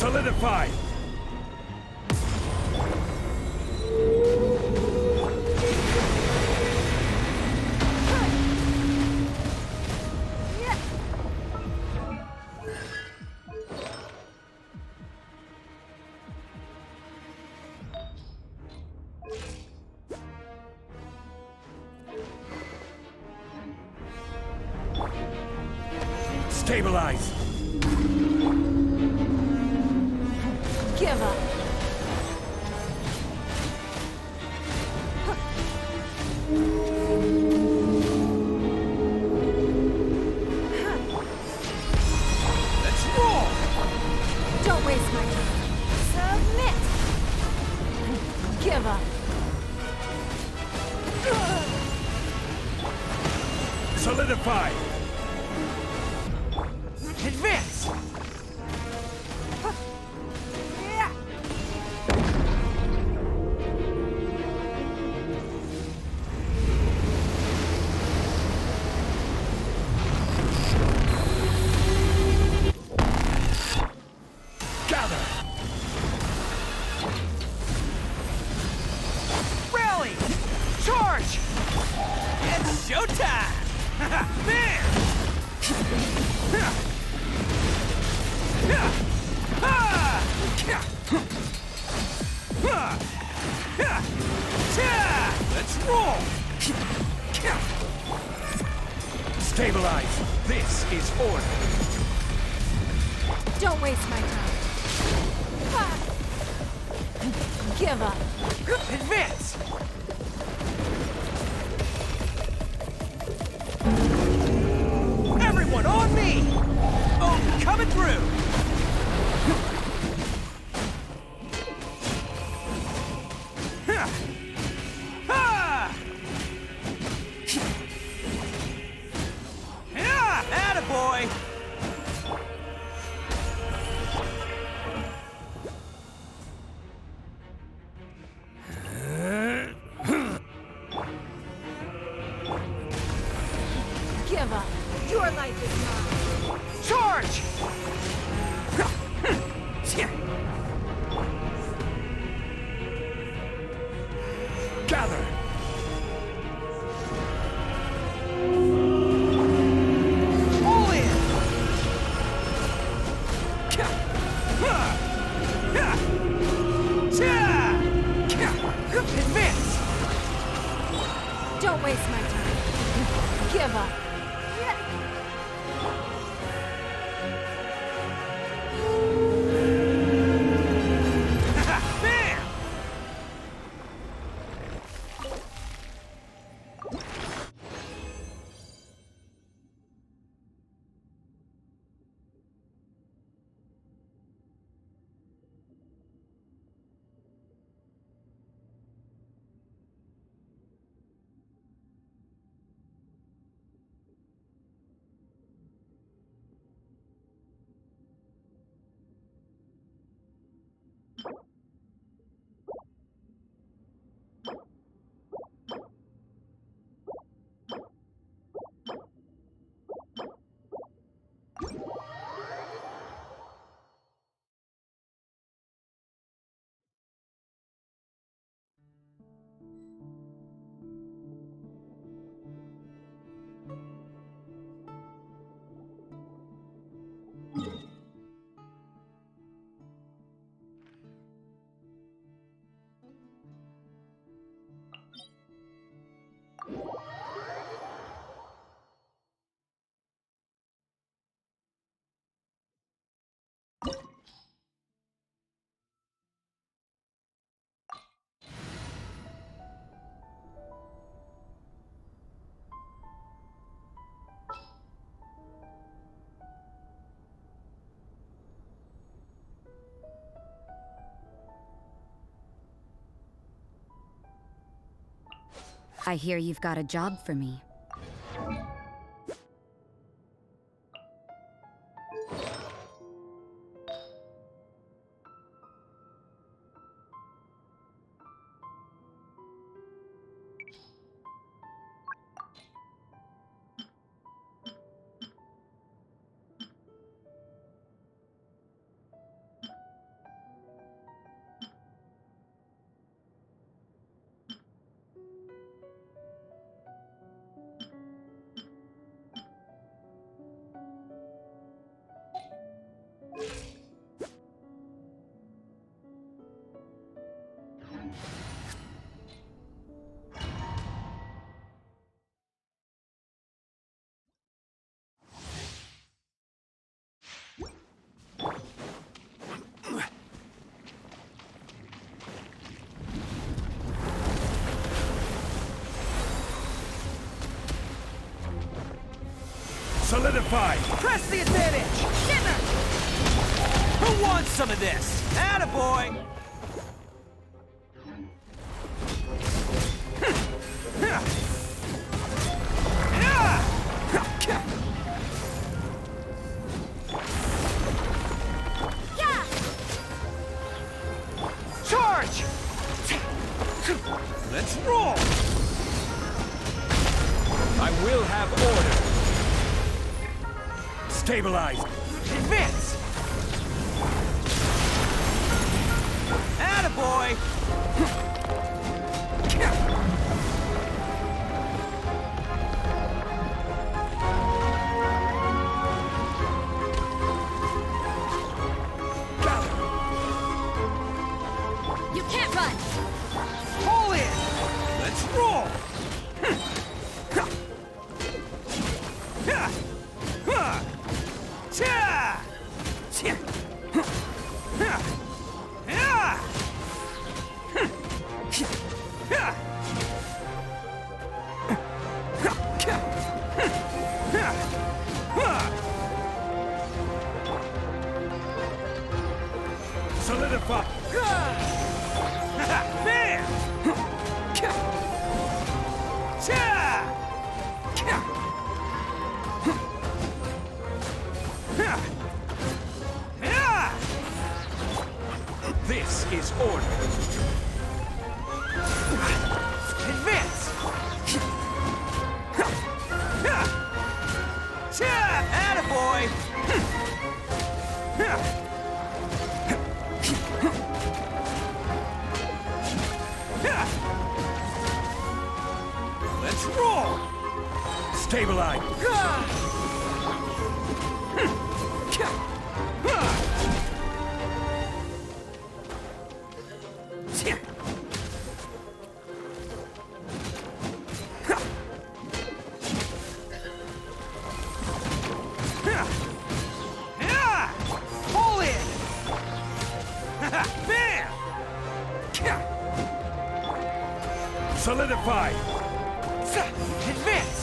Solidify! Stabilize! Give up. Let's roll! Don't waste my time. Submit. Give up. Solidify! Advance! Gather! Rally! Charge! It's showtime! There! Let's roll! Stabilize! This is order! Don't waste my time. Give up. Advance! Everyone on me! Oh, coming through! Attaboy! Give up. Your life is mine. Charge! Gather! All in! Advance! Don't waste my time. Give up. Bam! I hear you've got a job for me. Solidify! Press the advantage! Shimmer! Who wants some of this? Attaboy! Yeah! Charge! Let's roll! I will have order. Stabilize. Advance! Attaboy! You can't run! Pull in! Let's roll! Solidify! Bam! This is order. Advance! Attaboy! Let's roll! Stabilize! Pull in! Bam! Solidify! Advance!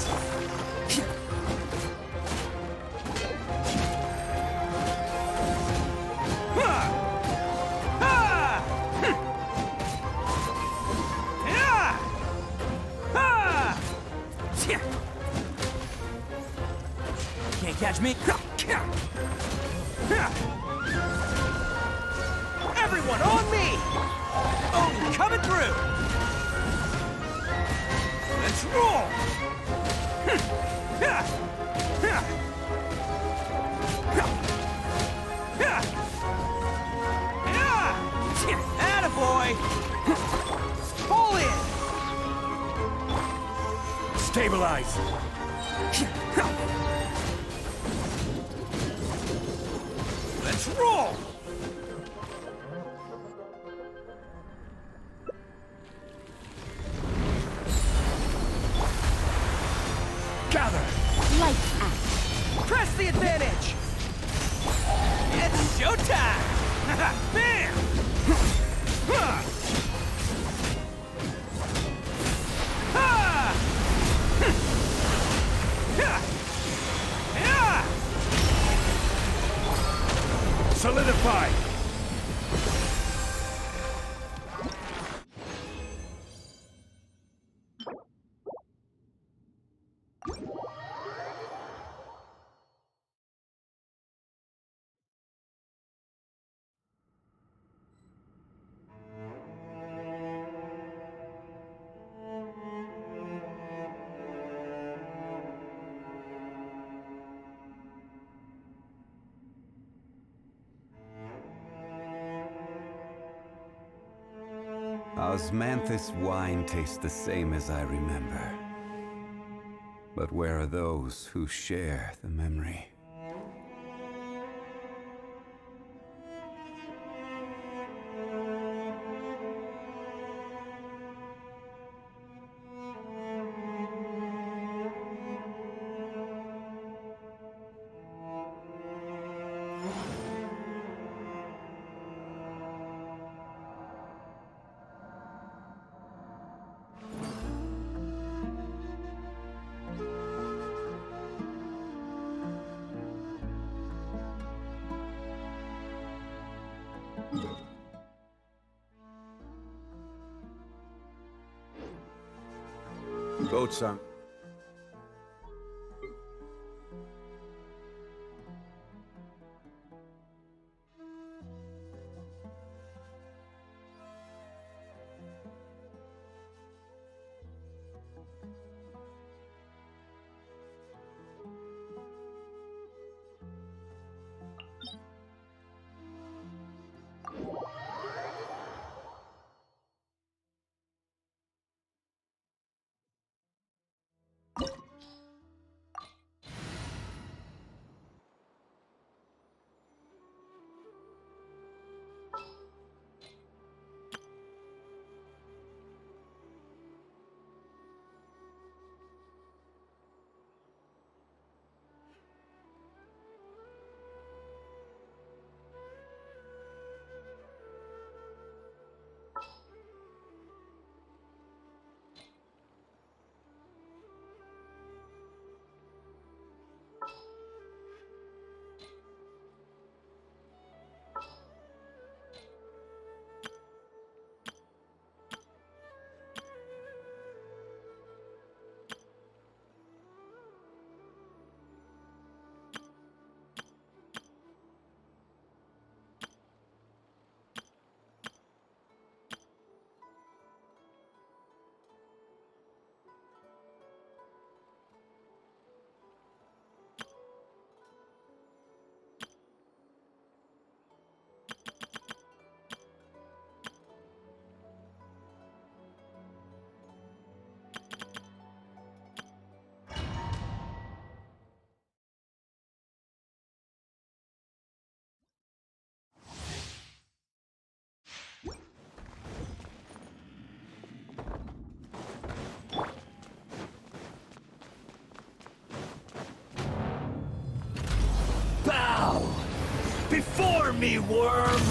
Can't catch me. Everyone on me! Oh, coming through! Let's roll! Attaboy! Pull in! Stabilize! Let's roll! Gather! Lights out. Press the advantage! It's showtime! Bam! Ha! Ha! Solidify! Osmanthus wine tastes the same as I remember. But where are those who share the memory? Boat-san. Bow before me, worm!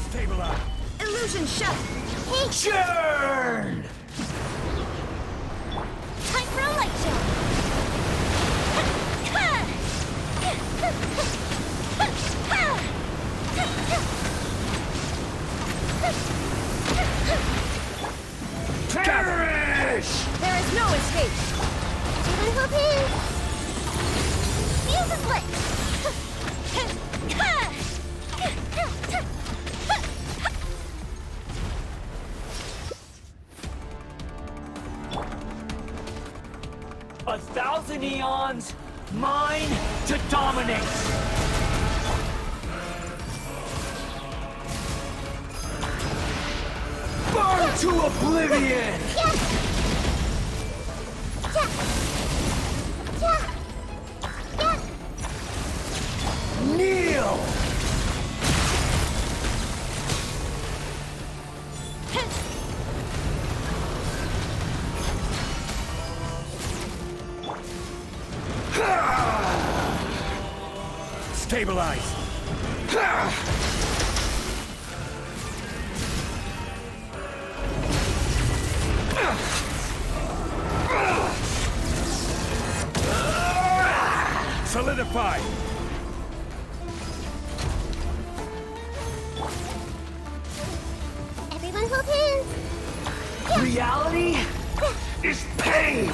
Stabilize! Illusion shut! Hey! Churn! Time for a light show! Perish! There is no escape! Everyone help him! Fuse is lit! A thousand eons, mine to dominate! Burn to oblivion! Kneel! Stabilize! Solidify! Everyone hold hands! Reality is pain!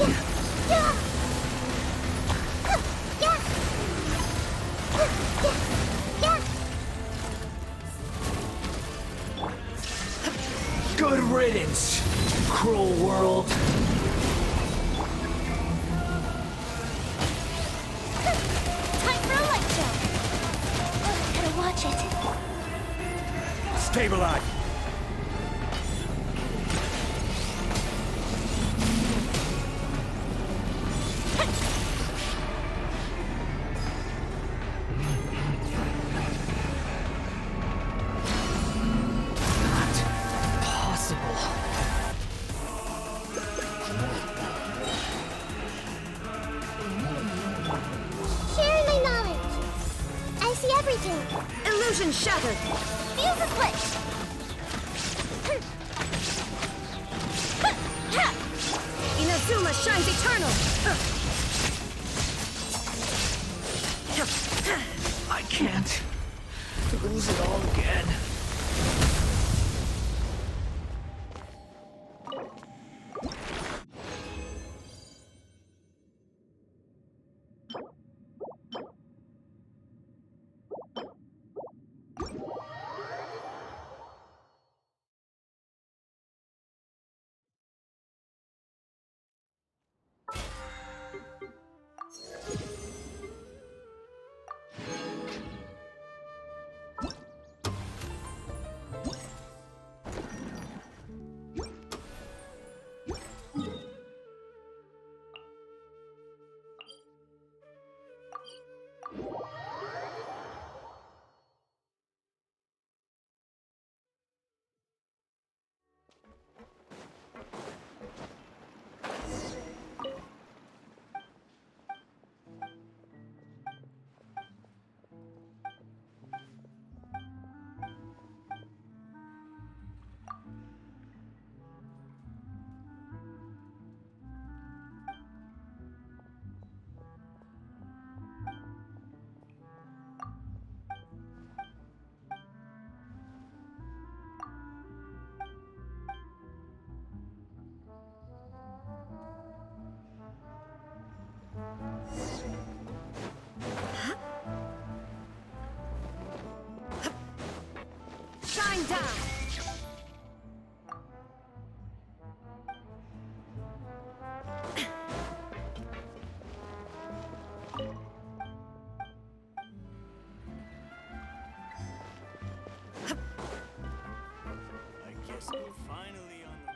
Good riddance, cruel world. Time for a light show! Gotta watch it. Stabilize! Sharing my knowledge. I see everything. Illusion shattered. Fuse is lit. Inazuma shines eternal. I can't To lose it all again. Shine down! I guess we're finally on the...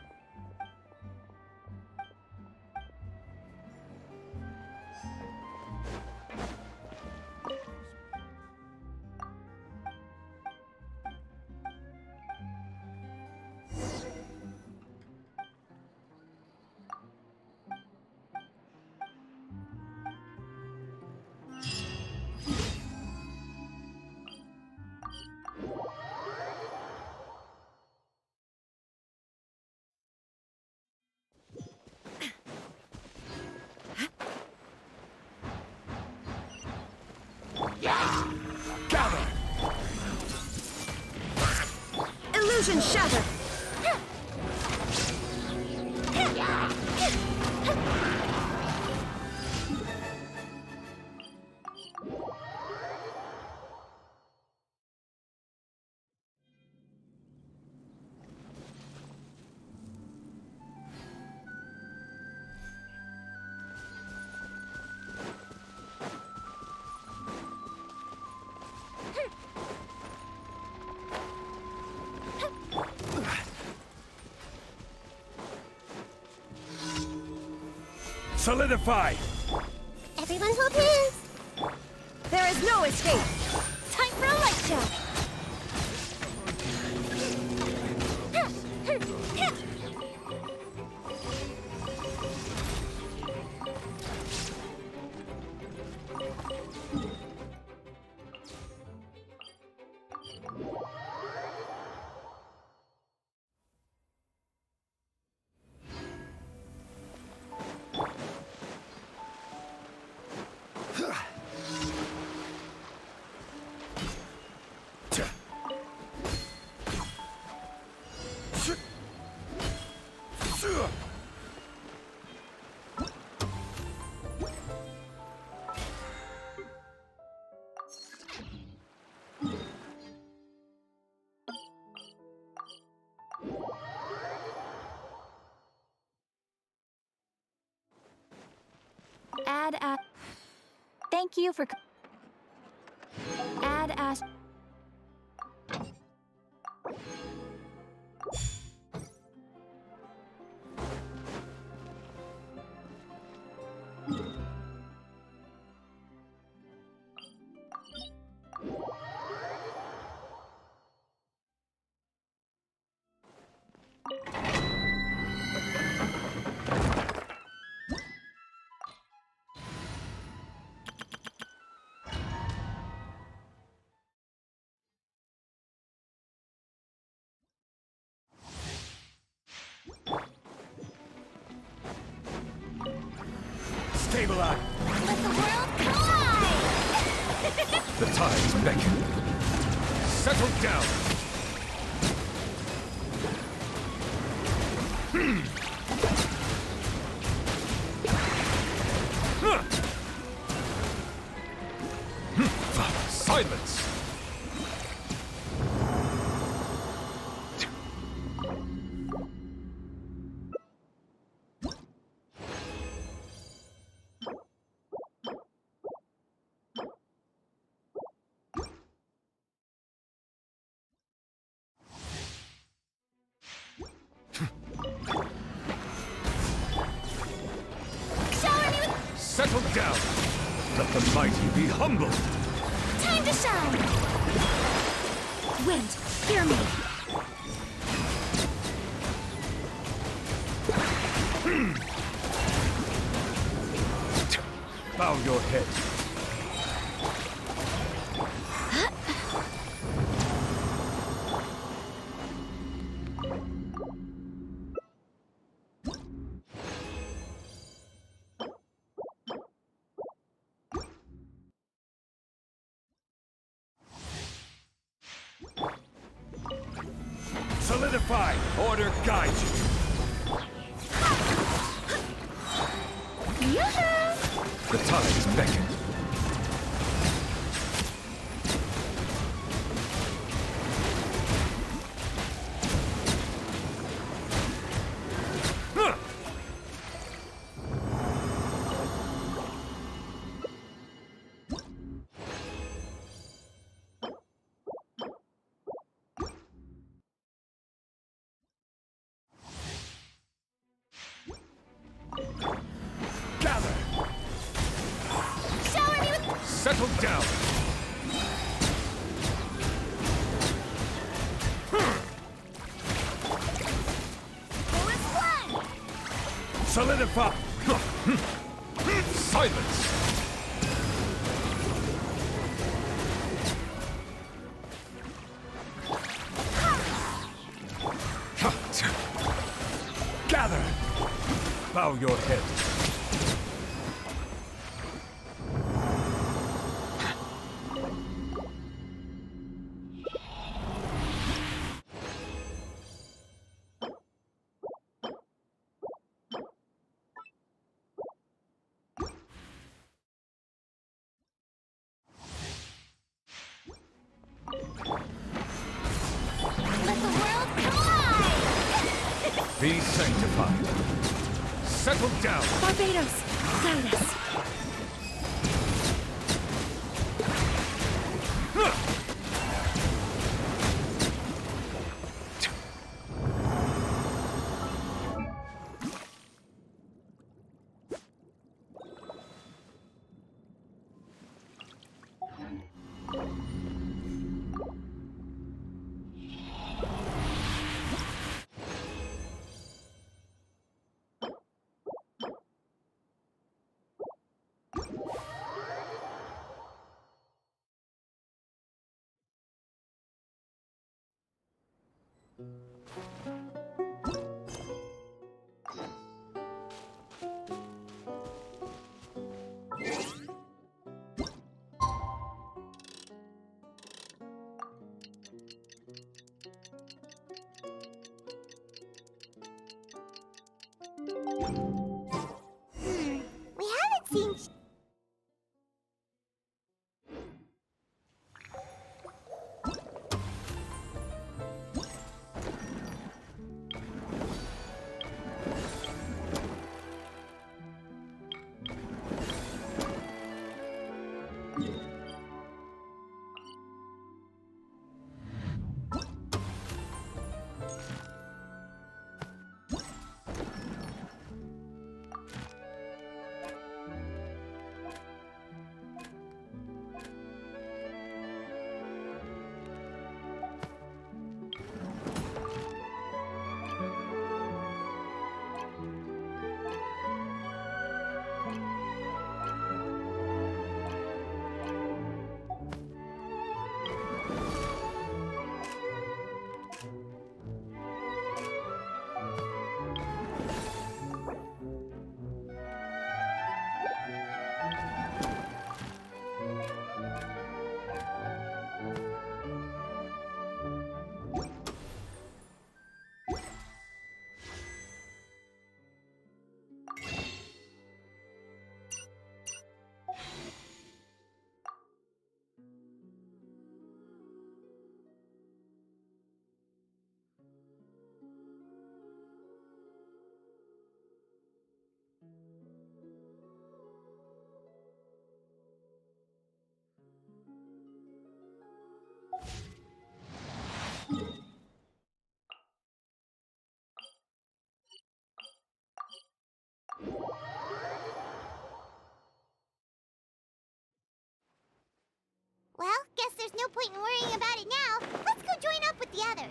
Illusion shattered! Solidify! Everyone hold hands! There is no escape! Time for a light show! Thank you for... Add as... Stabilize! Let the world collide! The tides beckon. Settle down. Silence. Shower me with Settle down. Let the mighty be humble. time to shine! Wind, hear me! Bow your head. Solidify! Order guide you! Yoo-hoo! The tides beckon. Huh! Gather! Shower me with Settle down! fullest one! Solidify! Silence! Gather! Bow your head. Let the world collide! Be sanctified. Settle down. Barbados, guide us. We haven't seen... Well, guess there's no point in worrying about it now. Let's go join up with the others.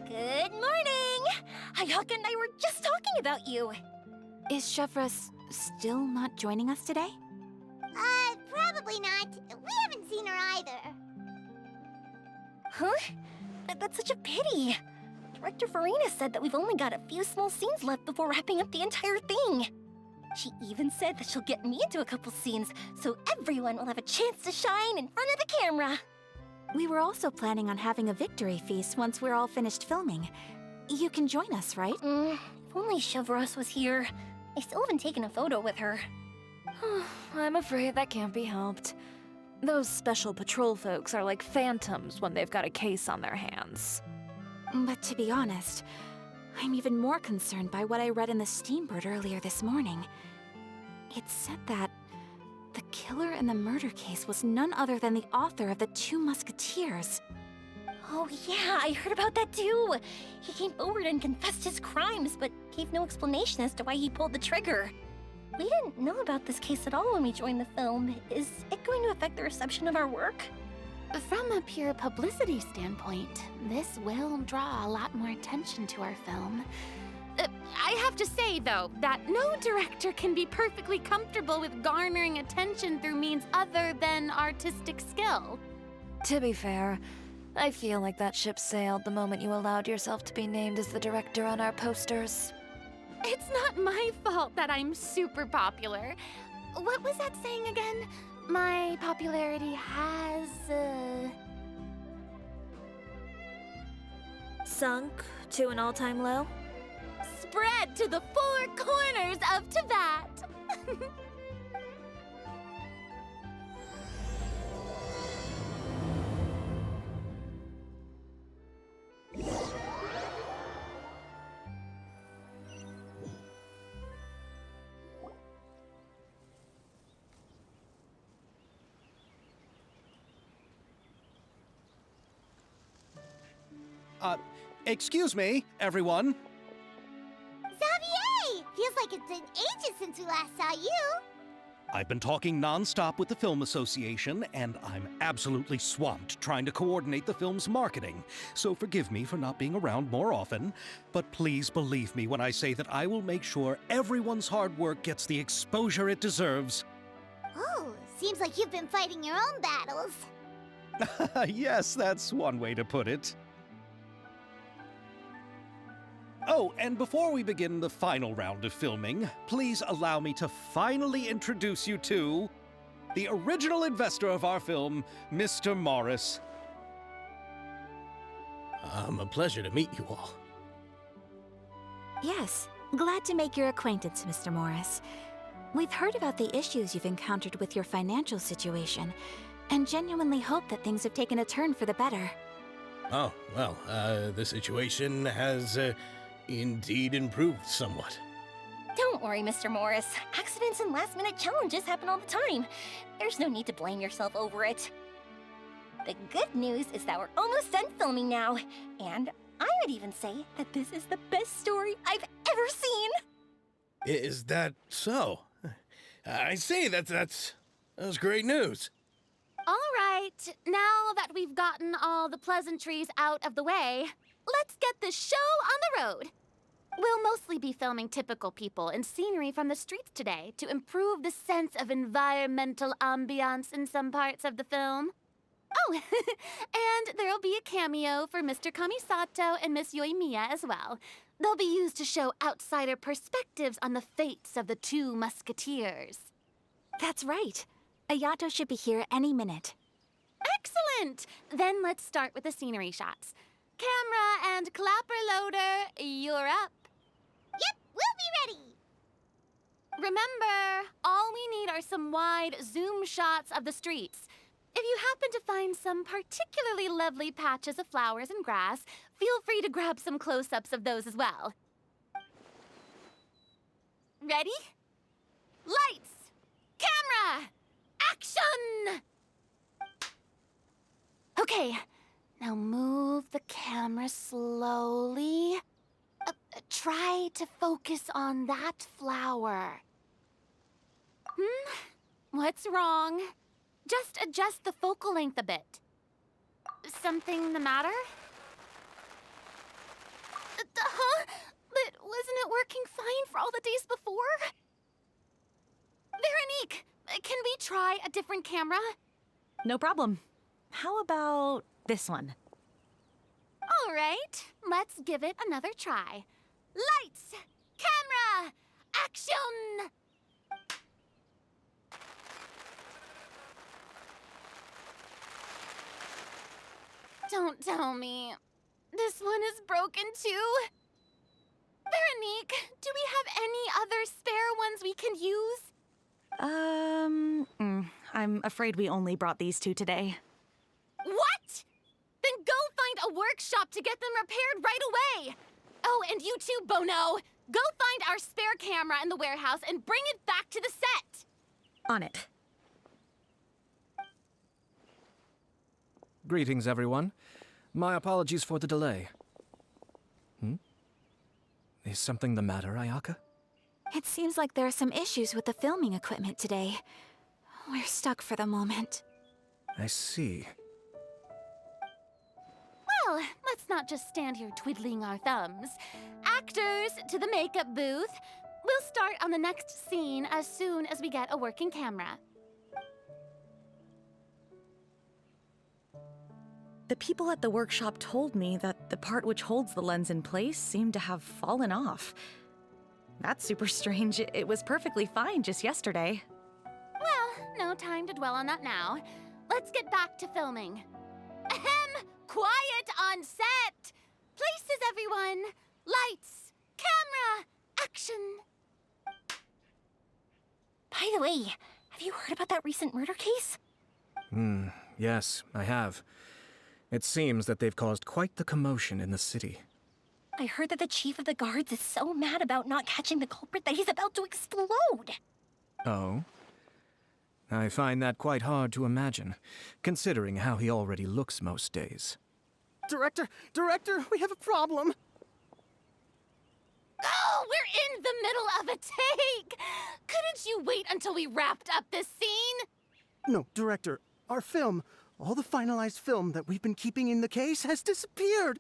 Good morning! Hayaka and I were just talking about you. Is Chevra still not joining us today? Probably not. We haven't seen her either. Huh? That's such a pity. Director Farina said that we've only got a few small scenes left before wrapping up the entire thing. She even said that she'll get me into a couple scenes, so everyone will have a chance to shine in front of the camera. We were also planning on having a victory feast once we're all finished filming. You can join us, right? If only Chevros was here. I still haven't taken a photo with her. I'm afraid that can't be helped. Those special patrol folks are like phantoms when they've got a case on their hands. But to be honest, I'm even more concerned by what I read in the Steambird earlier this morning. It said that the killer in the murder case was none other than the author of the Two Musketeers. Oh yeah, I heard about that too. He came forward and confessed his crimes, but gave no explanation as to why he pulled the trigger. We didn't know about this case at all when we joined the film. Is it going to affect the reception of our work? From a pure publicity standpoint, this will draw a lot more attention to our film. I have to say, though, that no director can be perfectly comfortable with garnering attention through means other than artistic skill. To be fair, I feel like that ship sailed the moment you allowed yourself to be named as the director on our posters. It's not my fault that I'm super popular. What was that saying again? My popularity has, Sunk to an all-time low? spread to the four corners of Tibet. Excuse me, everyone. Xavier! Feels like it's been ages since we last saw you. I've been talking non-stop with the Film Association, and I'm absolutely swamped trying to coordinate the film's marketing. So forgive me for not being around more often, but please believe me when I say that I will make sure everyone's hard work gets the exposure it deserves. Oh, seems like you've been fighting your own battles. Yes, that's one way to put it. Oh, and before we begin the final round of filming, please allow me to finally introduce you to the original investor of our film, Mr. Morris. A pleasure to meet you all. Yes, glad to make your acquaintance, Mr. Morris. We've heard about the issues you've encountered with your financial situation, and genuinely hope that things have taken a turn for the better. Oh, well, the situation has indeed improved somewhat. Don't worry, Mr. Morris. Accidents and last-minute challenges happen all the time. There's no need to blame yourself over it. The good news is that we're almost done filming now, and I would even say that this is the best story I've ever seen. Is that so? I say that's great news. All right, now that we've gotten all the pleasantries out of the way, let's get this show on the road. We'll mostly be filming typical people and scenery from the streets today to improve the sense of environmental ambiance in some parts of the film. Oh, and there'll be a cameo for Mr. Kamisato and Miss Yoimiya as well. They'll be used to show outsider perspectives on the fates of the Two Musketeers. That's right. Ayato should be here any minute. Excellent! Then let's start with the scenery shots. Camera and clapper loader, you're up. Yep, we'll be ready. Remember, all we need are some wide zoom shots of the streets. If you happen to find some particularly lovely patches of flowers and grass, feel free to grab some close-ups of those as well. Ready? Lights! Camera! Action! Okay, now move the camera slowly. Try to focus on that flower. What's wrong? Just adjust the focal length a bit. Something the matter? Huh? But wasn't it working fine for all the days before? Veronique, can we try a different camera? No problem. How about this one? All right, let's give it another try. Lights! Camera! Action! Don't tell me. This one is broken too? Veronique, do we have any other spare ones we can use? I'm afraid we only brought these two today. What? Then go find a workshop to get them repaired right away! Oh, and you too, Bono! Go find our spare camera in the warehouse and bring it back to the set! On it. Greetings, everyone. My apologies for the delay. Is something the matter, Ayaka? It seems like there are some issues with the filming equipment today. We're stuck for the moment. I see. Well, let's not just stand here twiddling our thumbs. Actors, to the makeup booth. We'll start on the next scene as soon as we get a working camera. The people at the workshop told me that the part which holds the lens in place seemed to have fallen off. That's super strange. It was perfectly fine just yesterday. Well, no time to dwell on that now. Let's get back to filming. Ahem! Quiet on set! Places, everyone! Lights! Camera! Action! By the way, have you heard about that recent murder case? Yes, I have. It seems that they've caused quite the commotion in the city. I heard that the chief of the guards is so mad about not catching the culprit that he's about to explode. Oh? I find that quite hard to imagine, considering how he already looks most days. Director, we have a problem. Oh, we're in the middle of a take! Couldn't you wait until we wrapped up this scene? No, Director, our film, all the finalized film that we've been keeping in the case has disappeared.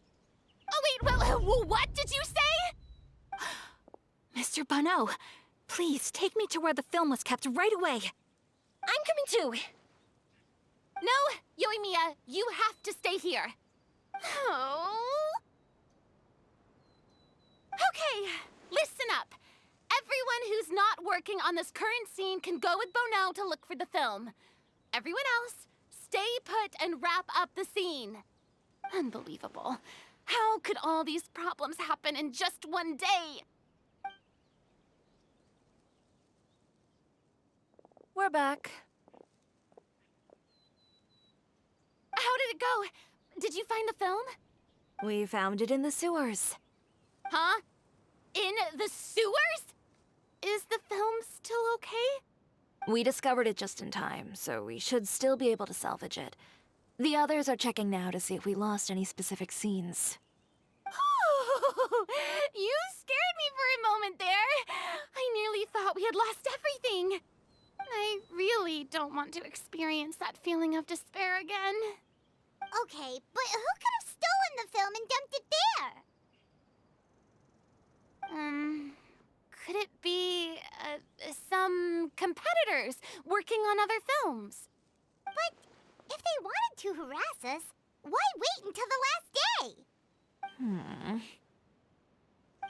Oh, wait, well, what did you say? Mr. Bono, please take me to where the film was kept right away. I'm coming too. No, Yoimiya, you have to stay here. Oh. Okay, listen up. Everyone who's not working on this current scene can go with Bono to look for the film. Everyone else, stay put and wrap up the scene. Unbelievable. How could all these problems happen in just one day? We're back. How did it go? Did you find the film? We found it in the sewers. Huh? In the sewers? Is the film still okay? We discovered it just in time, so we should still be able to salvage it. The others are checking now to see if we lost any specific scenes. Oh, you scared me for a moment there. I nearly thought we had lost everything. I really don't want to experience that feeling of despair again. Okay, but who could have stolen the film and dumped it there? Could it be, some competitors working on other films? But if they wanted to harass us, why wait until the last day?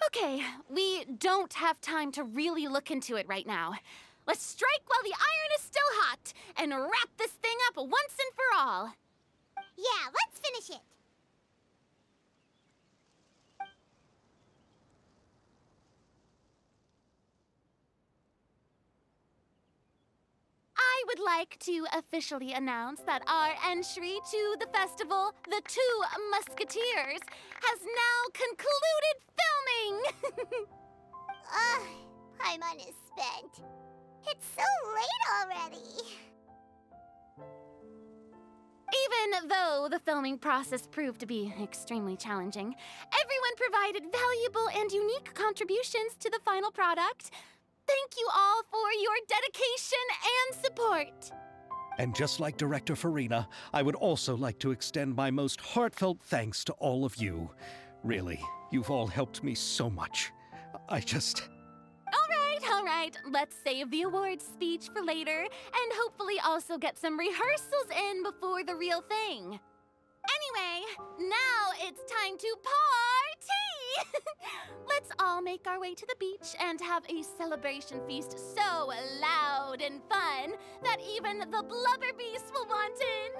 Okay, we don't have time to really look into it right now. Let's strike while the iron is still hot and wrap this thing up once and for all. Yeah, let's finish it. would like to officially announce that our entry to the festival, The Two Musketeers, has now concluded filming! Ugh, Paimon is spent. It's so late already. Even though the filming process proved to be extremely challenging, everyone provided valuable and unique contributions to the final product. Thank you all for your dedication and support. And just like Director Farina, I would also like to extend my most heartfelt thanks to all of you. Really, you've all helped me so much. All right, let's save the awards speech for later, and hopefully also get some rehearsals in before the real thing. Anyway, now it's time to party! Let's all make our way to the beach and have a celebration feast so loud and fun that even the blubber beast will want in.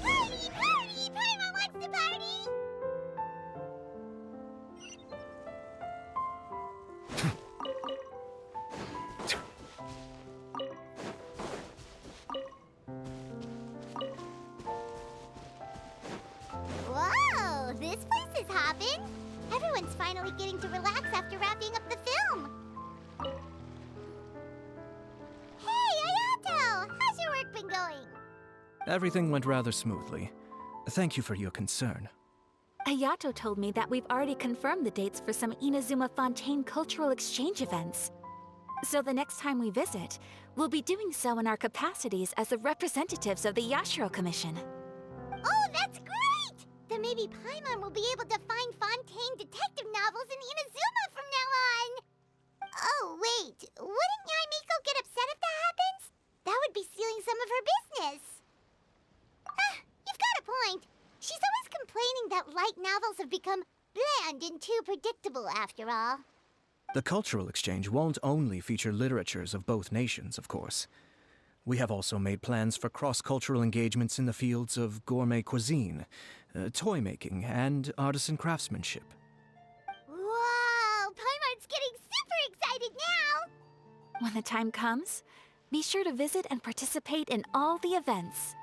Party, party! Paimon wants to party! Whoa, this place is hopping. Everyone's finally getting to relax after wrapping up the film. Hey, Ayato! How's your work been going? Everything went rather smoothly. Thank you for your concern. Ayato told me that we've already confirmed the dates for some Inazuma Fontaine cultural exchange events. So the next time we visit, we'll be doing so in our capacities as the representatives of the Yashiro Commission. Oh, that's great! Then maybe Paimon will be able to find Fontaine detective novels in Inazuma from now on. Oh, wait. Wouldn't Yae Miko get upset if that happens? That would be stealing some of her business. You've got a point. She's always complaining that light novels have become bland and too predictable after all. The cultural exchange won't only feature literatures of both nations, of course. We have also made plans for cross-cultural engagements in the fields of gourmet cuisine, toy making, and artisan craftsmanship. Whoa! Paimon's getting super excited now! When the time comes, be sure to visit and participate in all the events.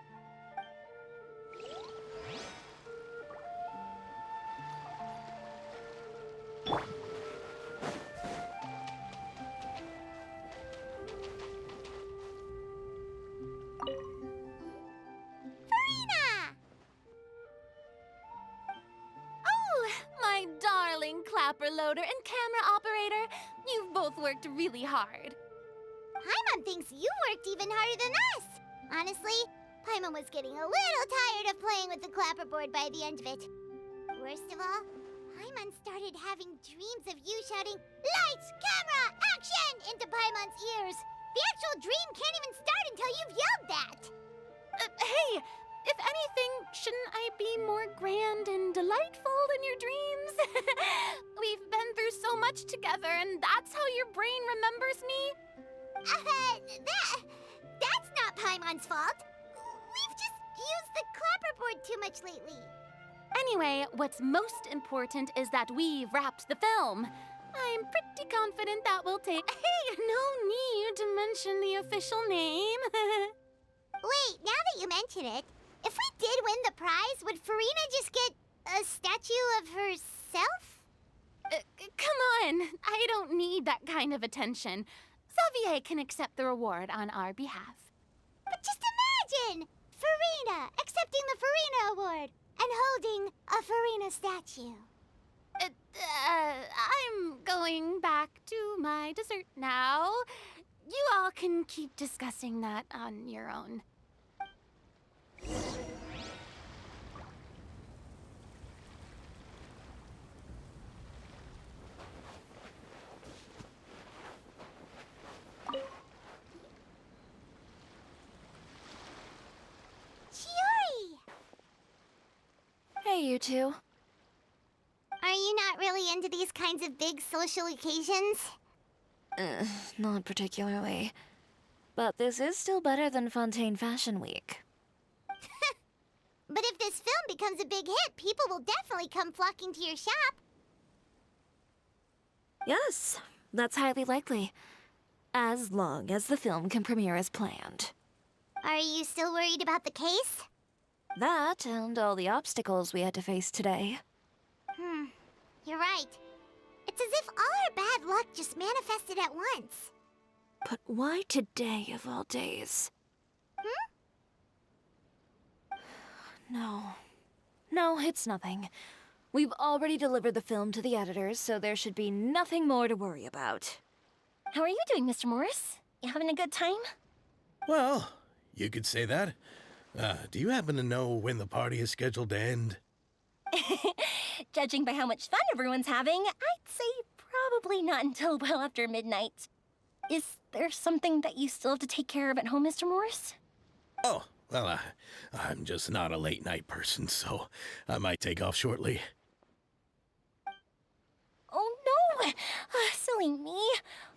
My darling clapper loader and camera operator, you've both worked really hard. Paimon thinks you worked even harder than us. Honestly, Paimon was getting a little tired of playing with the clapperboard by the end of it. Worst of all, Paimon started having dreams of you shouting, "Lights, camera, action!" into Paimon's ears. The actual dream can't even start until you've yelled that. Hey, if anything, shouldn't I be more grand and delightful than your dreams? We've been through so much together, and that's how your brain remembers me? That's not Paimon's fault. We've just used the clapperboard too much lately. Anyway, what's most important is that we've wrapped the film. I'm pretty confident that will take... Hey, no need to mention the official name. Wait, now that you mention it, if we did win the prize, would Farina just get a statue of herself? Come on, I don't need that kind of attention. Xavier can accept the reward on our behalf. But just imagine! Farina accepting the Farina Award and holding a Farina statue. I'm going back to my dessert now. You all can keep discussing that on your own. Chiori! Hey, you two. Are you not really into these kinds of big social occasions? Not particularly. But this is still better than Fontaine Fashion Week. But if this film becomes a big hit, people will definitely come flocking to your shop. Yes, that's highly likely. As long as the film can premiere as planned. Are you still worried about the case? That and all the obstacles we had to face today. You're right. It's as if all our bad luck just manifested at once. But why today of all days? No, it's nothing. We've already delivered the film to the editors, so there should be nothing more to worry about. How are you doing, Mr. Morris? You having a good time? Well, you could say that. Do you happen to know when the party is scheduled to end? Judging by how much fun everyone's having, I'd say probably not until well after midnight. Is there something that you still have to take care of at home, Mr. Morris? Oh, well, I'm just not a late-night person, so I might take off shortly. Oh no! Silly me.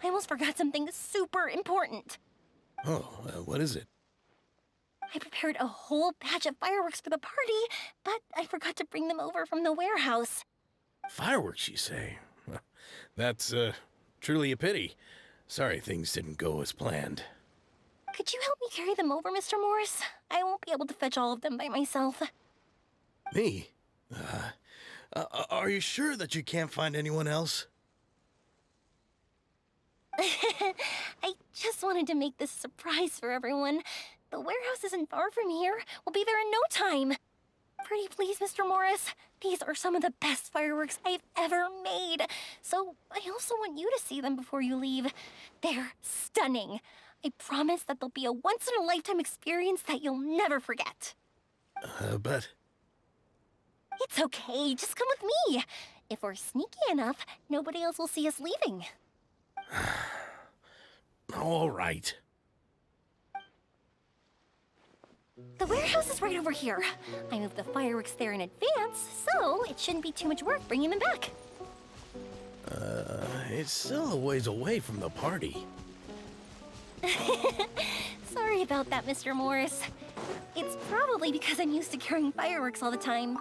I almost forgot something super important. Oh, what is it? I prepared a whole batch of fireworks for the party, but I forgot to bring them over from the warehouse. Fireworks, you say? That's, truly a pity. Sorry things didn't go as planned. Could you help me carry them over, Mr. Morris? I won't be able to fetch all of them by myself. Me? Are you sure that you can't find anyone else? I just wanted to make this a surprise for everyone. The warehouse isn't far from here. We'll be there in no time. Pretty please, Mr. Morris. These are some of the best fireworks I've ever made. So I also want you to see them before you leave. They're stunning. I promise that they'll be a once-in-a-lifetime experience that you'll never forget. But... It's okay. Just come with me. If we're sneaky enough, nobody else will see us leaving. All right. The warehouse is right over here. I moved the fireworks there in advance, so it shouldn't be too much work bringing them back. It's still a ways away from the party. Sorry about that, Mr. Morris. It's probably because I'm used to carrying fireworks all the time.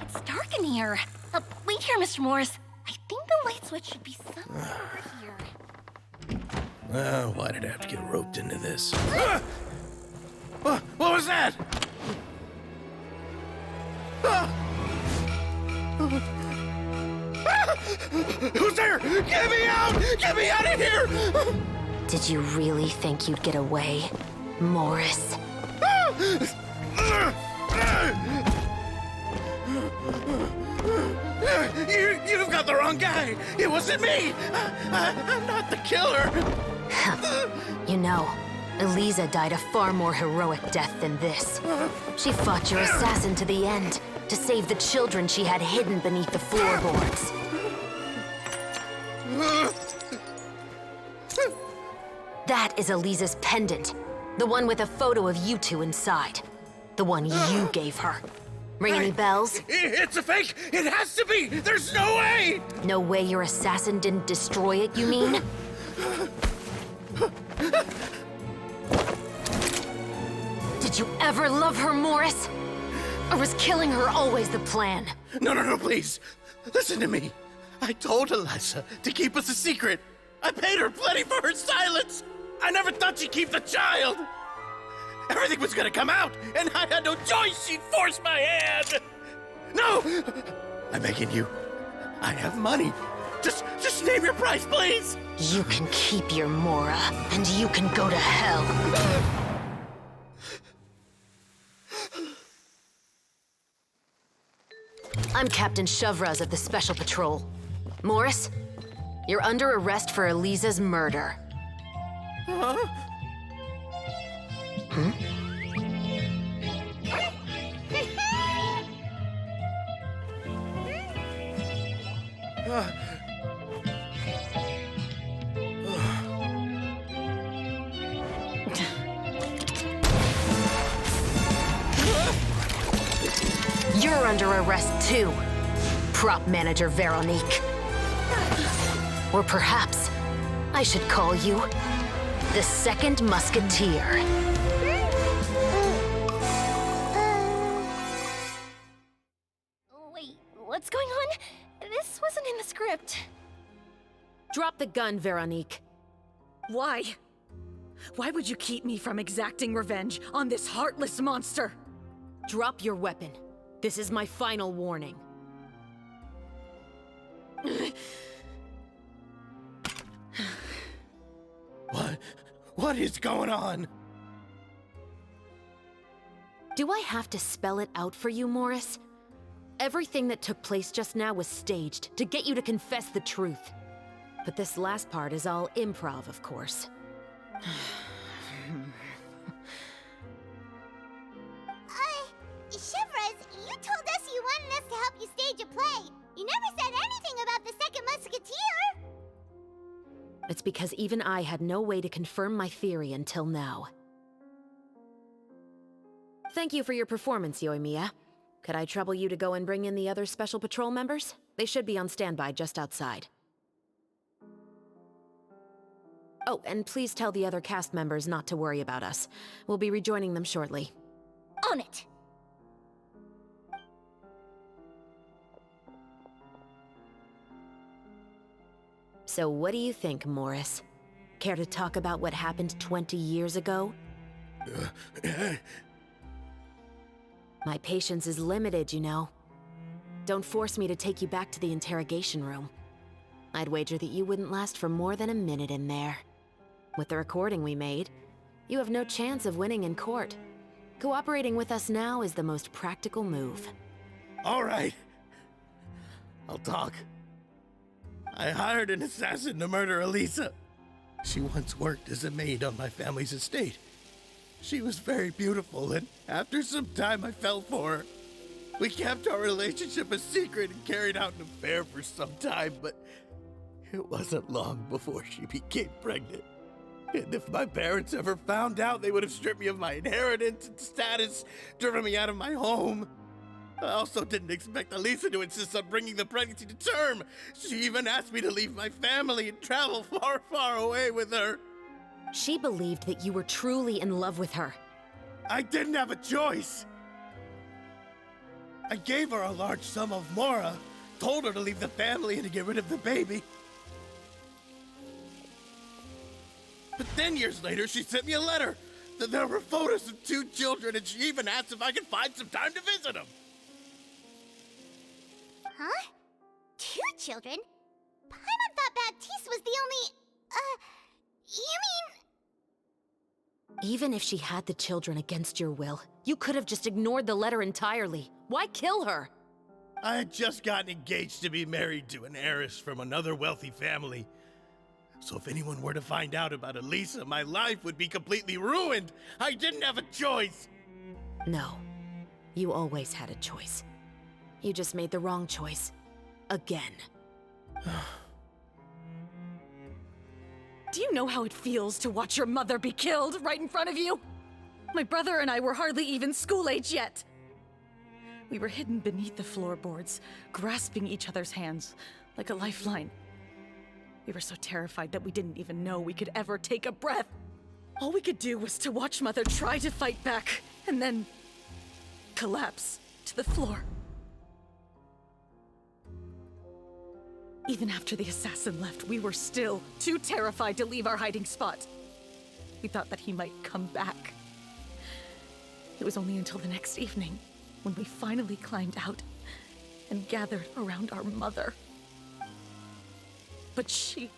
It's dark in here. Wait here, Mr. Morris. I think the light switch should be somewhere over here. Why did I have to get roped into this? What was that? Who's there? Get me out! Get me out of here! Did you really think you'd get away, Morris? You've got the wrong guy. It wasn't me. I'm not the killer. You know, Eliza died a far more heroic death than this. She fought your assassin to the end, to save the children she had hidden beneath the floorboards. That is Eliza's pendant. The one with a photo of you two inside. The one you gave her. Ring any bells? It's a fake! It has to be! There's no way! No way your assassin didn't destroy it, you mean? Did you ever love her, Morris? Or was killing her always the plan? No, please. Listen to me. I told Eliza to keep us a secret. I paid her plenty for her silence. I never thought she'd keep the child. Everything was gonna come out, and I had no choice. She'd force my hand. No! I'm begging you. I have money. Just name your price, please. You can keep your Mora, and you can go to hell. I'm Captain Shovraz of the Special Patrol. Morris, you're under arrest for Eliza's murder. Huh? You're under arrest too, prop manager Veronique. Or perhaps I should call you the Second Musketeer. script. Drop the gun, Veronique. Why? Why would you keep me from exacting revenge on this heartless monster? Drop your weapon. This is my final warning. What is going on? Do I have to spell it out for you, Morris? Everything that took place just now was staged to get you to confess the truth. But this last part is all improv, of course. Shivers, you told us you wanted us to help you stage a play. You never said anything about the Second Musketeer. It's because even I had no way to confirm my theory until now. Thank you for your performance, Yoimiya. Could I trouble you to go and bring in the other Special Patrol members? They should be on standby just outside. Oh, and please tell the other cast members not to worry about us. We'll be rejoining them shortly. On it. So what do you think, Morris? Care to talk about what happened 20 years ago? My patience is limited, you know. Don't force me to take you back to the interrogation room. I'd wager that you wouldn't last for more than a minute in there. With the recording we made, you have no chance of winning in court. Cooperating with us now is the most practical move. All right. I'll talk. I hired an assassin to murder Elisa. She once worked as a maid on my family's estate. She was very beautiful, and after some time I fell for her. We kept our relationship a secret and carried out an affair for some time, but it wasn't long before she became pregnant. And if my parents ever found out, they would have stripped me of my inheritance and status, driven me out of my home. I also didn't expect Elisa to insist on bringing the pregnancy to term. She even asked me to leave my family and travel far, far away with her. She believed that you were truly in love with her. I didn't have a choice. I gave her a large sum of mora, told her to leave the family and to get rid of the baby. But then years later, she sent me a letter. There were photos of 2 children, and she even asked if I could find some time to visit them. Huh? 2 children? Paimon thought Baptiste was the only... you mean... Even if she had the children against your will, you could have just ignored the letter entirely. Why kill her? I had just gotten engaged to be married to an heiress from another wealthy family. So if anyone were to find out about Elisa, my life would be completely ruined. I didn't have a choice. No, you always had a choice. You just made the wrong choice. Again. Do you know how it feels to watch your mother be killed right in front of you? My brother and I were hardly even school age yet. We were hidden beneath the floorboards, grasping each other's hands like a lifeline. We were so terrified that we didn't even know we could ever take a breath. All we could do was to watch Mother try to fight back, and then collapse to the floor. Even after the assassin left, we were still too terrified to leave our hiding spot. We thought that he might come back. It was only until the next evening when we finally climbed out and gathered around our mother. But she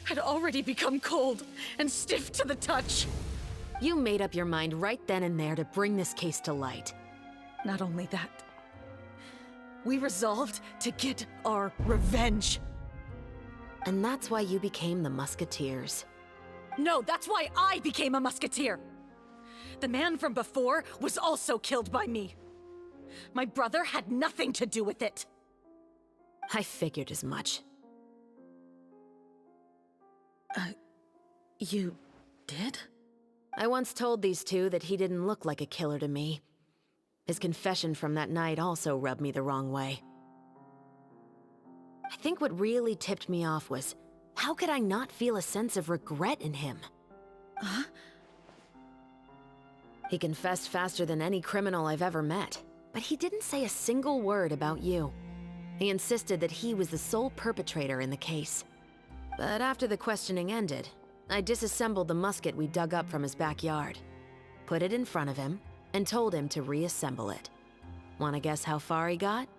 had already become cold and stiff to the touch. You made up your mind right then and there to bring this case to light. Not only that, we resolved to get our revenge. And that's why you became the Musketeers. No, that's why I became a musketeer. The man from before was also killed by me. My brother had nothing to do with it. I figured as much. You did? I once told these two that he didn't look like a killer to me. His confession from that night also rubbed me the wrong way. I think what really tipped me off was, how could I not feel a sense of regret in him? Huh? He confessed faster than any criminal I've ever met, but he didn't say a single word about you. He insisted that he was the sole perpetrator in the case. But after the questioning ended, I disassembled the musket we dug up from his backyard, put it in front of him, and told him to reassemble it. Wanna guess how far he got?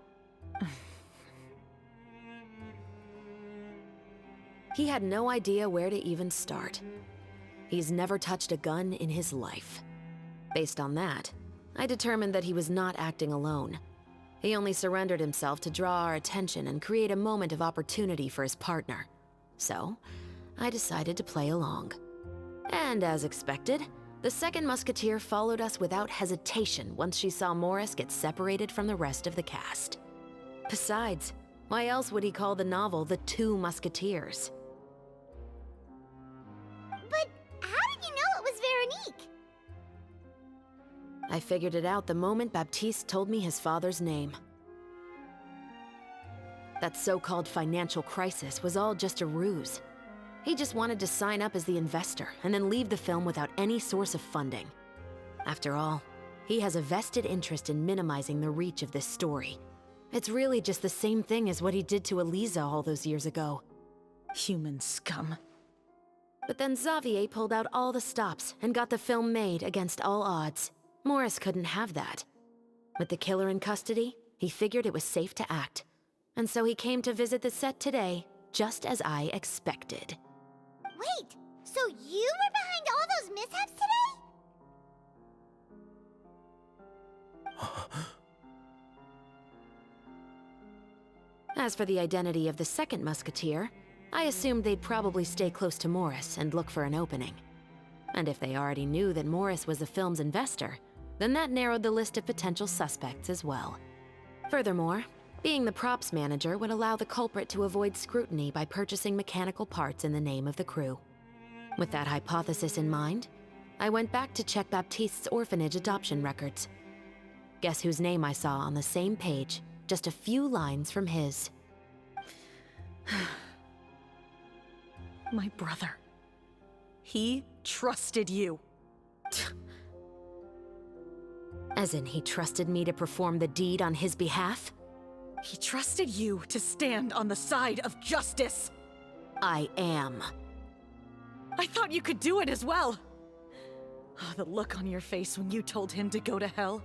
He had no idea where to even start. He's never touched a gun in his life. Based on that, I determined that he was not acting alone. He only surrendered himself to draw our attention and create a moment of opportunity for his partner. So, I decided to play along. And as expected, the second musketeer followed us without hesitation once she saw Morris get separated from the rest of the cast. Besides, why else would he call the novel The Two Musketeers? But how did you know it was Veronique? I figured it out the moment Baptiste told me his father's name. That so-called financial crisis was all just a ruse. He just wanted to sign up as the investor and then leave the film without any source of funding. After all, he has a vested interest in minimizing the reach of this story. It's really just the same thing as what he did to Eliza all those years ago. Human scum. But then Xavier pulled out all the stops and got the film made against all odds. Morris couldn't have that. With the killer in custody, he figured it was safe to act. And so he came to visit the set today, just as I expected. Wait, so you were behind all those mishaps today? As for the identity of the second musketeer, I assumed they'd probably stay close to Morris and look for an opening. And if they already knew that Morris was the film's investor, then that narrowed the list of potential suspects as well. Furthermore, being the props manager would allow the culprit to avoid scrutiny by purchasing mechanical parts in the name of the crew. With that hypothesis in mind, I went back to check Baptiste's orphanage adoption records. Guess whose name I saw on the same page, just a few lines from his. My brother. He trusted you. As in, he trusted me to perform the deed on his behalf? He trusted you to stand on the side of justice. I am. I thought you could do it as well. Oh, the look on your face when you told him to go to hell.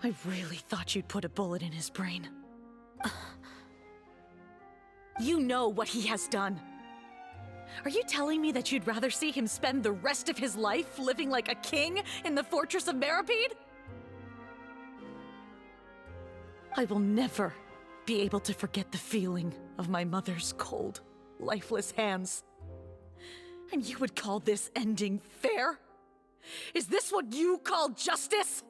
I really thought you'd put a bullet in his brain. You know what he has done. Are you telling me that you'd rather see him spend the rest of his life living like a king in the fortress of Meripede? I will never be able to forget the feeling of my mother's cold, lifeless hands. And you would call this ending fair? Is this what you call justice?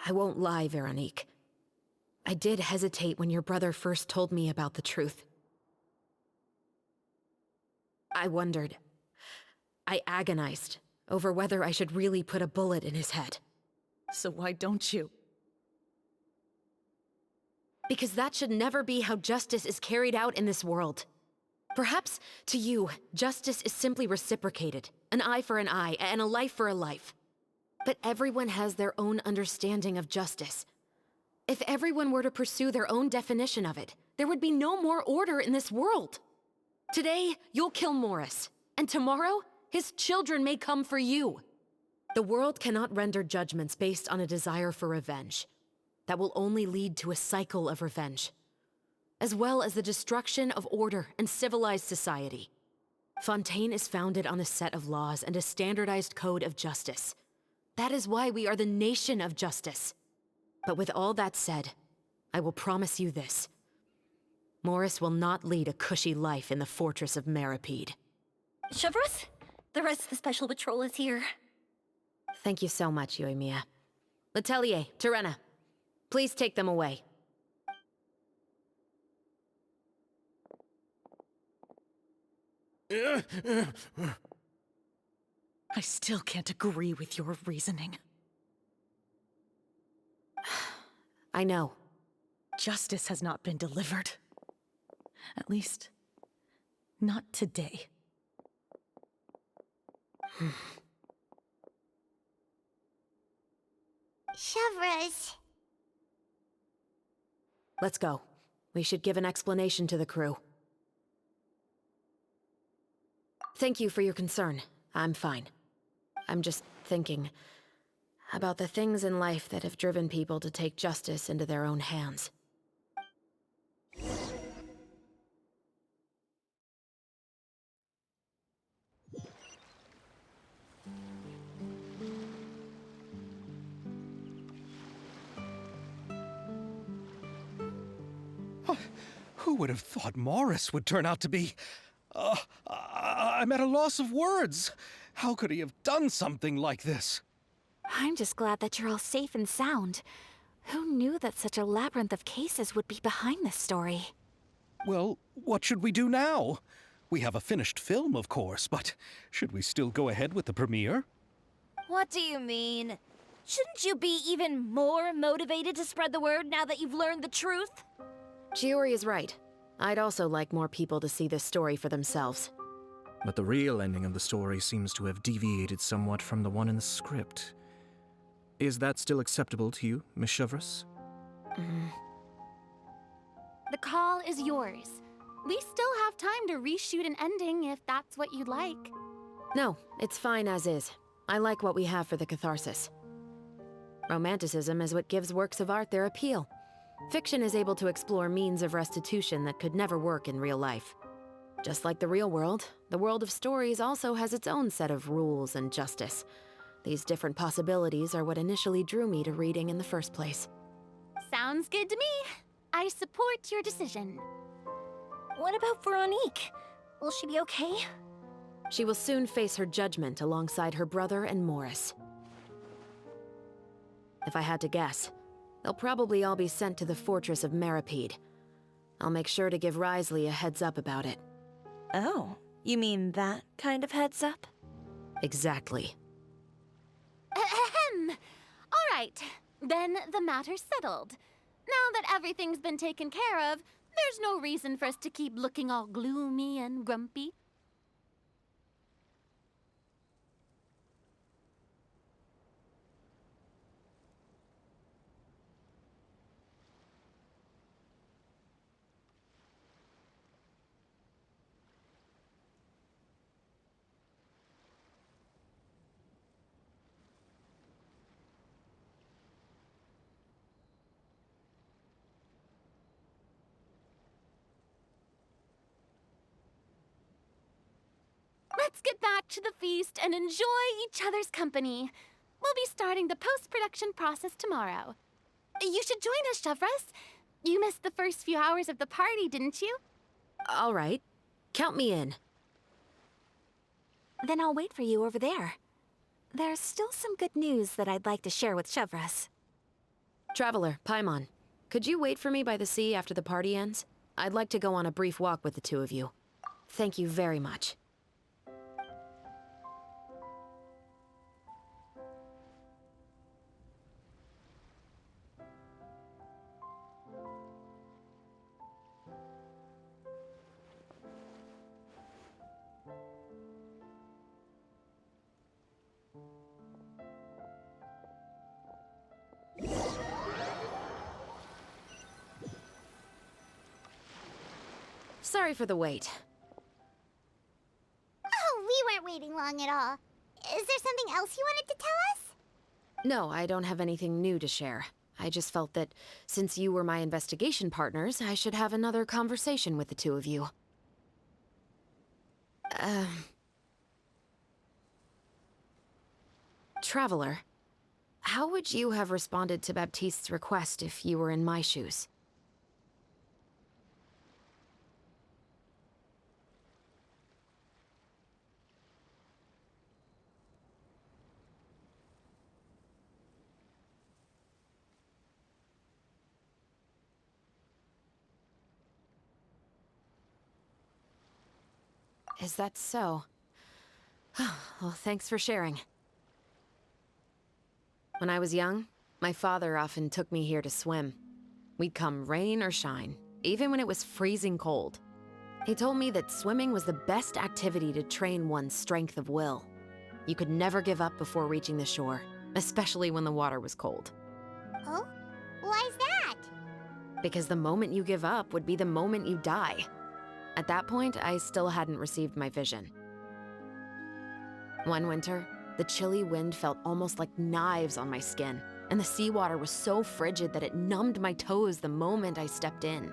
I won't lie, Veronique. I did hesitate when your brother first told me about the truth. I wondered. I agonized over whether I should really put a bullet in his head. So why don't you? Because that should never be how justice is carried out in this world. Perhaps, to you, justice is simply reciprocated. An eye for an eye, and a life for a life. But everyone has their own understanding of justice. If everyone were to pursue their own definition of it, there would be no more order in this world. Today, you'll kill Morris, and tomorrow, his children may come for you. The world cannot render judgments based on a desire for revenge. That will only lead to a cycle of revenge, as well as the destruction of order and civilized society. Fontaine is founded on a set of laws and a standardized code of justice. That is why we are the nation of justice. But with all that said, I will promise you this. Morris will not lead a cushy life in the fortress of Meripede. Chevros, the rest of the Special Patrol is here. Thank you so much, Yoimiya. Letelier, Terena, please take them away. I still can't agree with your reasoning. I know. Justice has not been delivered. At least, not today. Chevros. Let's go. We should give an explanation to the crew. Thank you for your concern. I'm fine. I'm just thinking about the things in life that have driven people to take justice into their own hands. Who would have thought Morris would turn out to be... I'm at a loss of words. How could he have done something like this? I'm just glad that you're all safe and sound. Who knew that such a labyrinth of cases would be behind this story? Well, what should we do now? We have a finished film, of course, but should we still go ahead with the premiere? What do you mean? Shouldn't you be even more motivated to spread the word now that you've learned the truth? Chiori is right. I'd also like more people to see this story for themselves. But the real ending of the story seems to have deviated somewhat from the one in the script. Is that still acceptable to you, Miss Chevreuse? The call is yours. We still have time to reshoot an ending if that's what you'd like. No, it's fine as is. I like what we have for the catharsis. Romanticism is what gives works of art their appeal. Fiction is able to explore means of restitution that could never work in real life. Just like the real world, the world of stories also has its own set of rules and justice. These different possibilities are what initially drew me to reading in the first place. Sounds good to me. I support your decision. What about Veronique? Will she be okay? She will soon face her judgment alongside her brother and Morris. If I had to guess, they'll probably all be sent to the fortress of Meripede. I'll make sure to give Risley a heads up about it. Oh, you mean that kind of heads up? Exactly. Ahem. All right, then the matter's settled. Now that everything's been taken care of, there's no reason for us to keep looking all gloomy and grumpy. Let's get back to the feast and enjoy each other's company. We'll be starting the post-production process tomorrow. You should join us, Chevreuse. You missed the first few hours of the party, didn't you? All right. Count me in. Then I'll wait for you over there. There's still some good news that I'd like to share with Chevreuse. Traveler, Paimon, could you wait for me by the sea after the party ends? I'd like to go on a brief walk with the two of you. Thank you very much. Sorry for the wait. Oh, we weren't waiting long at all. Is there something else you wanted to tell us? No, I don't have anything new to share. I just felt that since you were my investigation partners, I should have another conversation with the two of you. Traveler, how would you have responded to Baptiste's request if you were in my shoes? Is that so? Well, thanks for sharing. When I was young, my father often took me here to swim. We'd come rain or shine, even when it was freezing cold. He told me that swimming was the best activity to train one's strength of will. You could never give up before reaching the shore, especially when the water was cold. Oh? Why's that? Because the moment you give up would be the moment you die. At that point, I still hadn't received my vision. One winter, the chilly wind felt almost like knives on my skin, and the seawater was so frigid that it numbed my toes the moment I stepped in.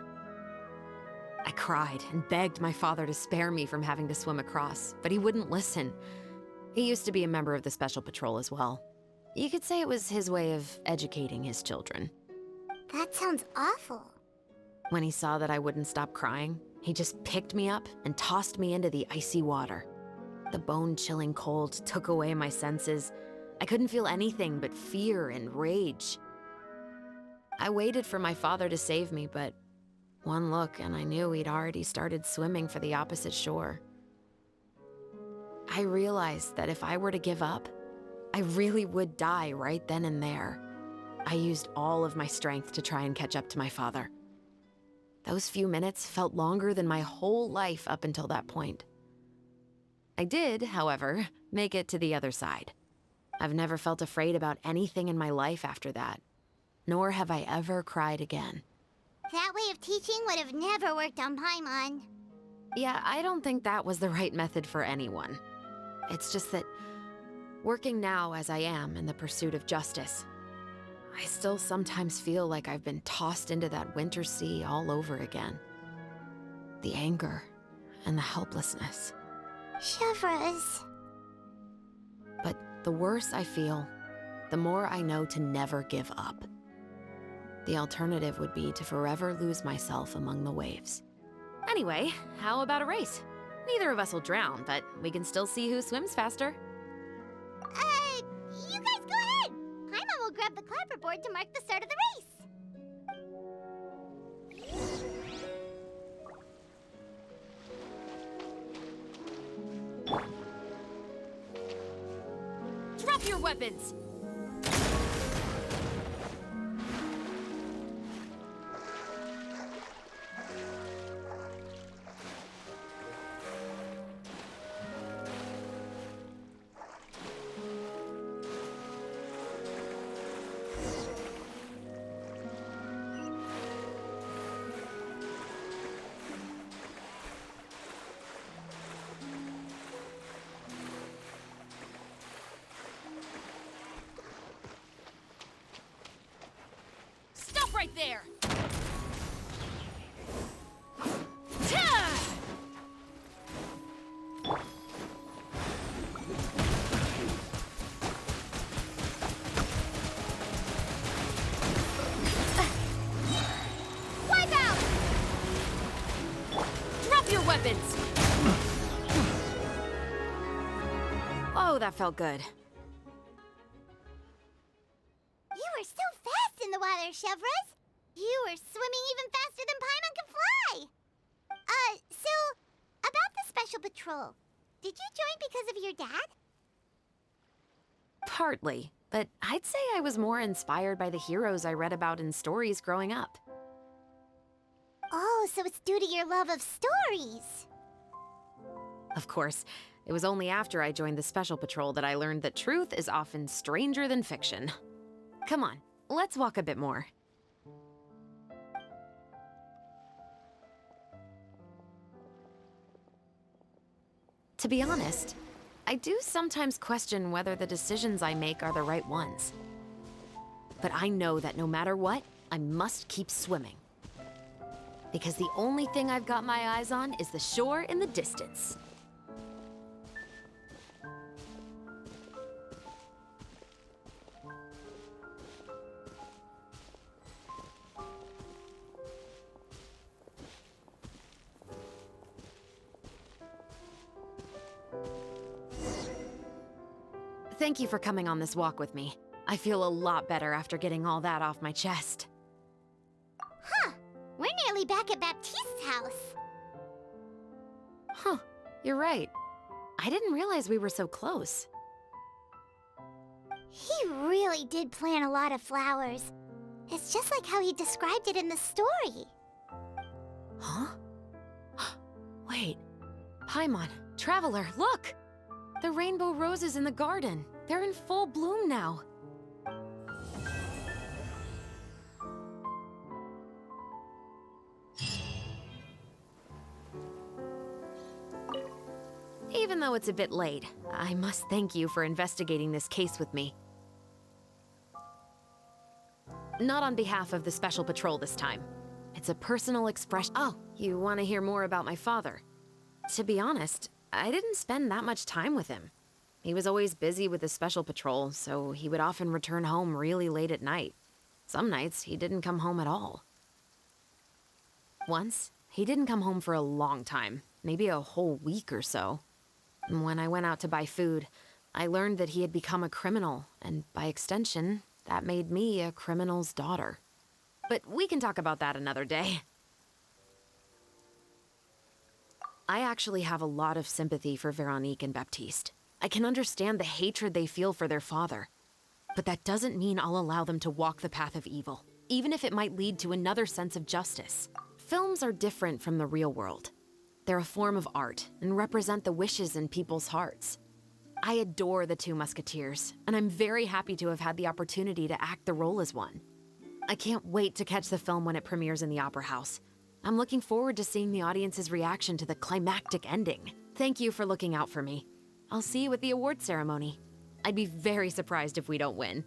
I cried and begged my father to spare me from having to swim across, but he wouldn't listen. He used to be a member of the Special Patrol as well. You could say it was his way of educating his children. That sounds awful. When he saw that I wouldn't stop crying, he just picked me up and tossed me into the icy water. The bone-chilling cold took away my senses. I couldn't feel anything but fear and rage. I waited for my father to save me, but one look and I knew he'd already started swimming for the opposite shore. I realized that if I were to give up, I really would die right then and there. I used all of my strength to try and catch up to my father. Those few minutes felt longer than my whole life up until that point. I did, however, make it to the other side. I've never felt afraid about anything in my life after that, nor have I ever cried again. That way of teaching would have never worked on Paimon. Yeah, I don't think that was the right method for anyone. It's just that, working now as I am in the pursuit of justice, I still sometimes feel like I've been tossed into that winter sea all over again. The anger and the helplessness. Chevreuse. But the worse I feel, the more I know to never give up. The alternative would be to forever lose myself among the waves. Anyway, how about a race? Neither of us will drown, but we can still see who swims faster. You guys go ahead! Paimon will grab the clapperboard to mark the start of the race! Drop your weapons! Right there! Wipe out! Drop your weapons! Oh, that felt good. You were so fast in the water, Chevreuse! You were swimming even faster than Paimon can fly! So, about the Special Patrol, did you join because of your dad? Partly, but I'd say I was more inspired by the heroes I read about in stories growing up. Oh, so it's due to your love of stories! Of course, it was only after I joined the Special Patrol that I learned that truth is often stranger than fiction. Come on, let's walk a bit more. To be honest, I do sometimes question whether the decisions I make are the right ones. But I know that no matter what, I must keep swimming. Because the only thing I've got my eyes on is the shore in the distance. Thank you for coming on this walk with me. I feel a lot better after getting all that off my chest. Huh. We're nearly back at Baptiste's house. Huh. You're right. I didn't realize we were so close. He really did plant a lot of flowers. It's just like how he described it in the story. Huh? Wait. Paimon, Traveler, look! The rainbow roses in the garden. They're in full bloom now. know it's a bit late. I must thank you for investigating this case with me. Not on behalf of the Special Patrol this time. It's a personal expression. Oh, you want to hear more about my father? To be honest, I didn't spend that much time with him. He was always busy with the Special Patrol, so he would often return home really late at night. Some nights, he didn't come home at all. Once, he didn't come home for a long time, maybe a whole week or so. When I went out to buy food, I learned that he had become a criminal, and by extension, that made me a criminal's daughter. But we can talk about that another day. I actually have a lot of sympathy for Veronique and Baptiste. I can understand the hatred they feel for their father. But that doesn't mean I'll allow them to walk the path of evil, even if it might lead to another sense of justice. Films are different from the real world. They're a form of art and represent the wishes in people's hearts. I adore the Two Musketeers, and I'm very happy to have had the opportunity to act the role as one. I can't wait to catch the film when it premieres in the Opera House. I'm looking forward to seeing the audience's reaction to the climactic ending. Thank you for looking out for me. I'll see you at the award ceremony. I'd be very surprised if we don't win.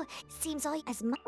too. Seems all as much.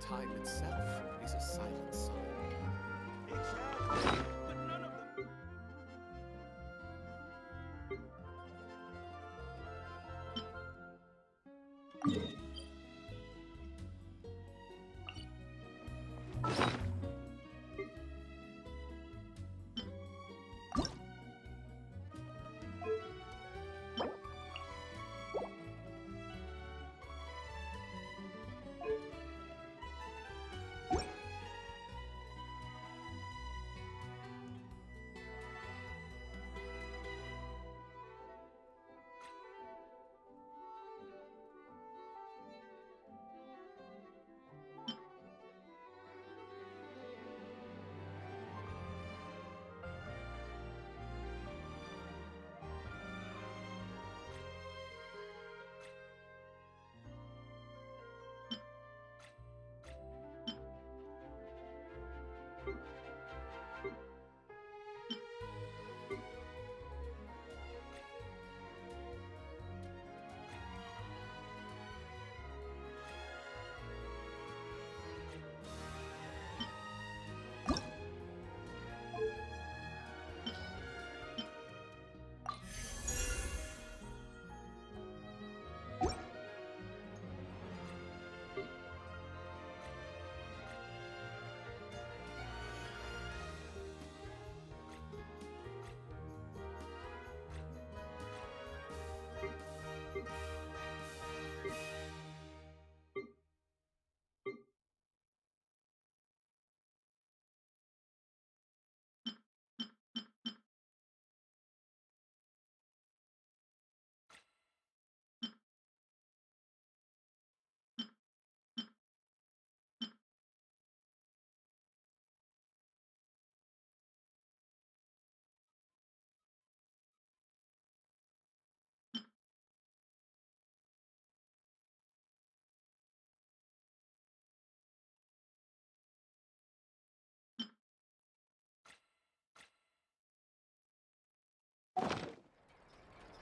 Time itself is a silent song.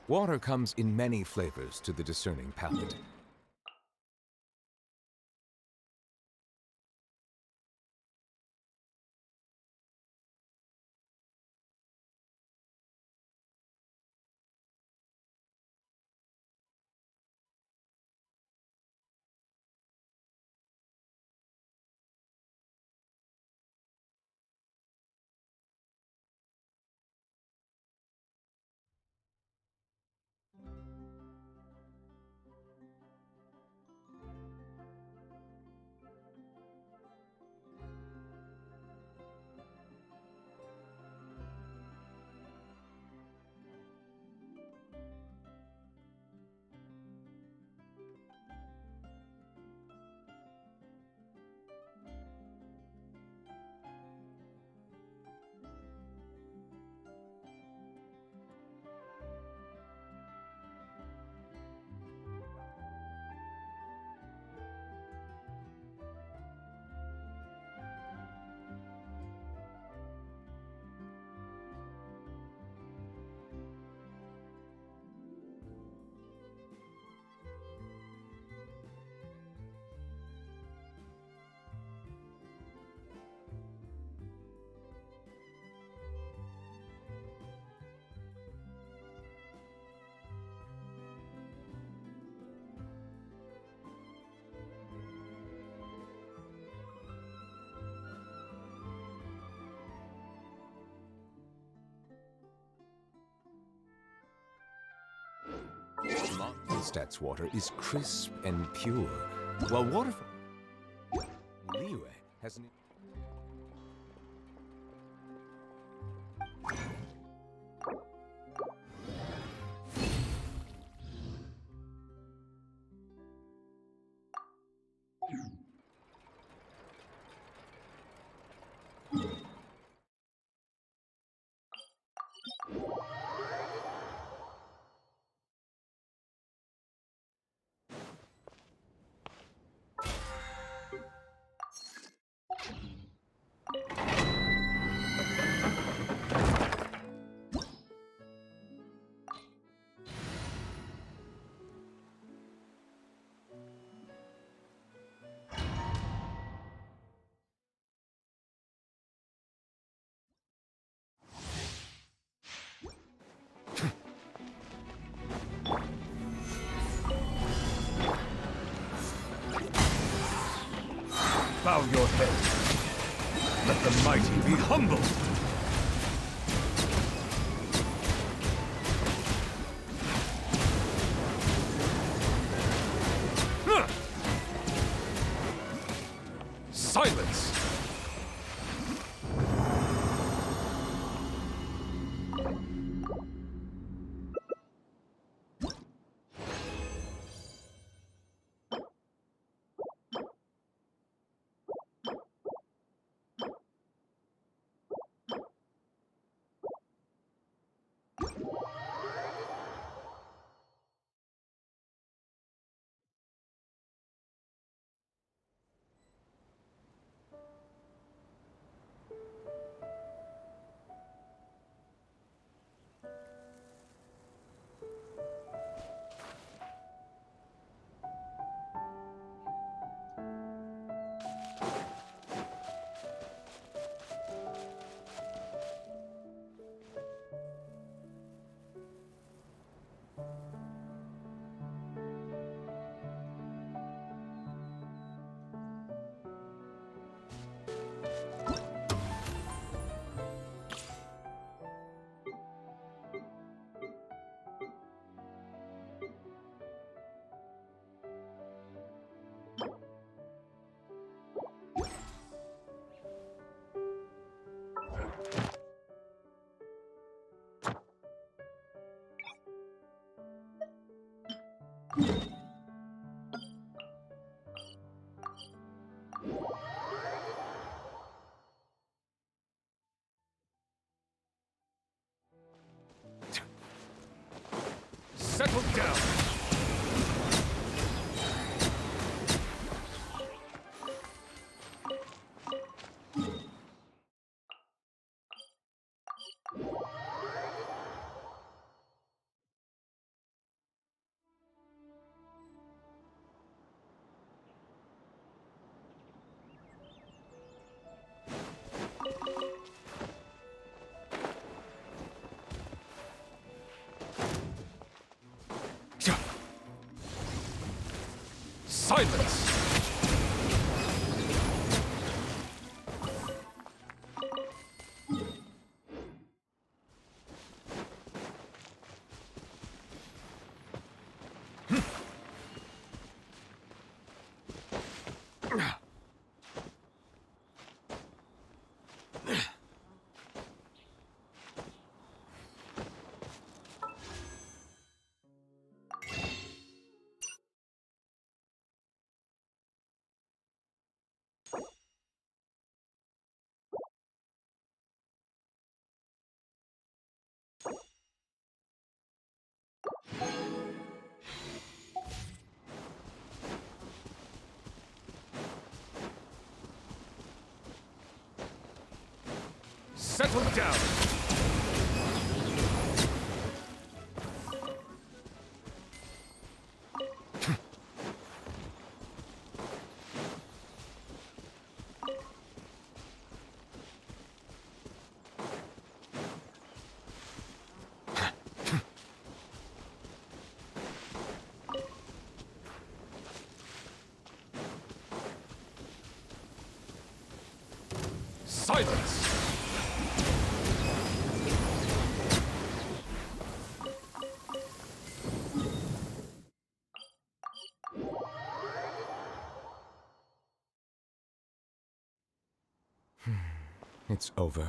Water comes in many flavors to the discerning palate. Mondstadt's water is crisp and pure, while water from Liyue has an... Bow your head. Let the mighty be humble. Silence! Settle down! Silence! Settle down! Silence! It's over.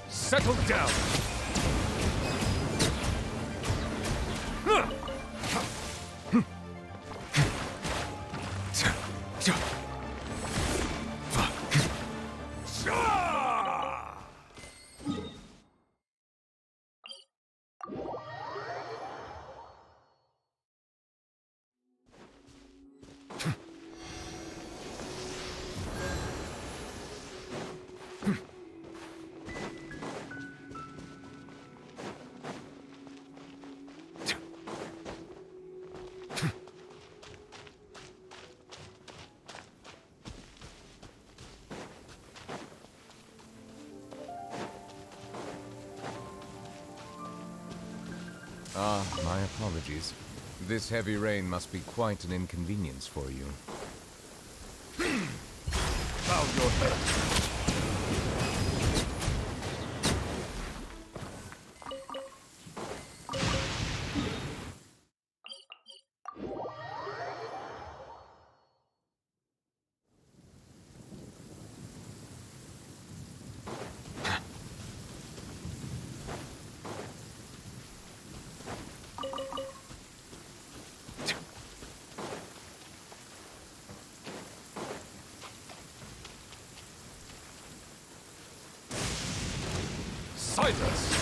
Settle down! Ah, my apologies. This heavy rain must be quite an inconvenience for you. Bow your head. Silence!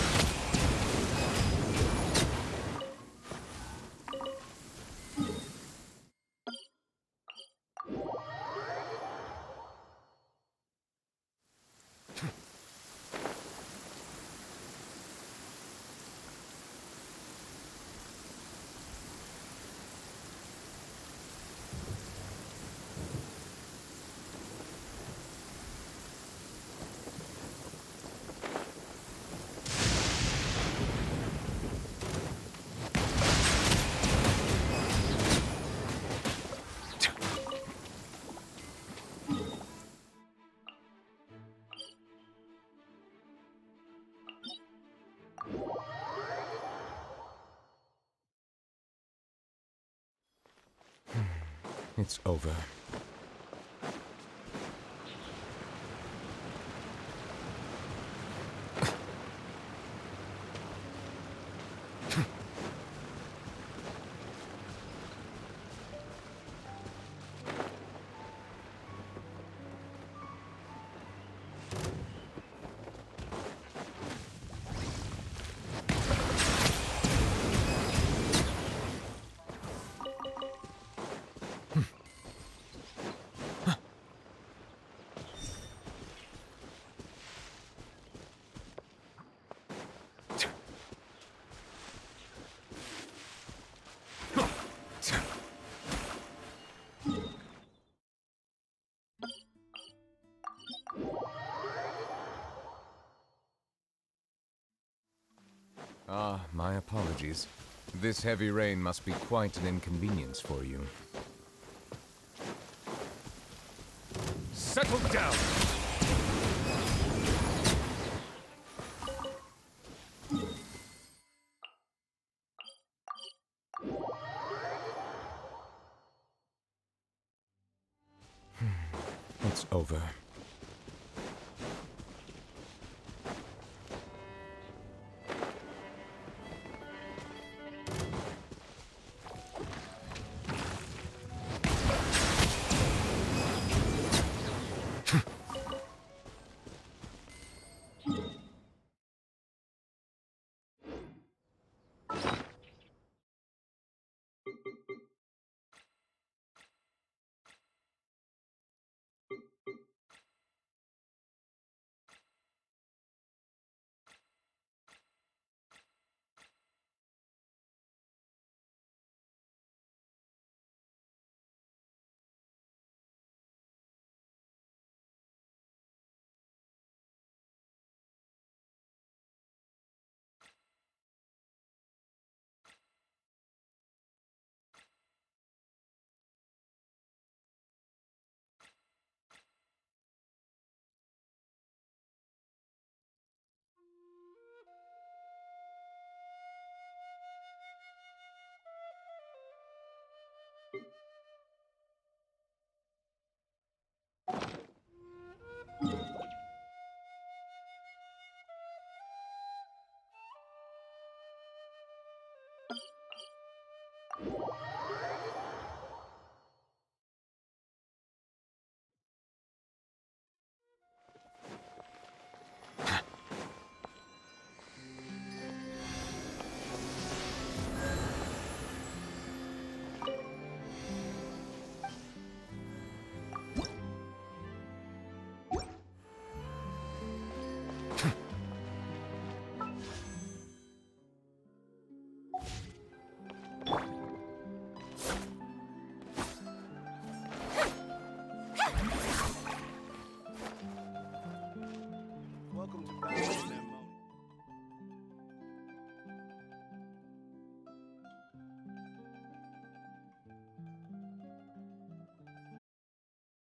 It's over. Ah, my apologies. This heavy rain must be quite an inconvenience for you. Settle down! It's over.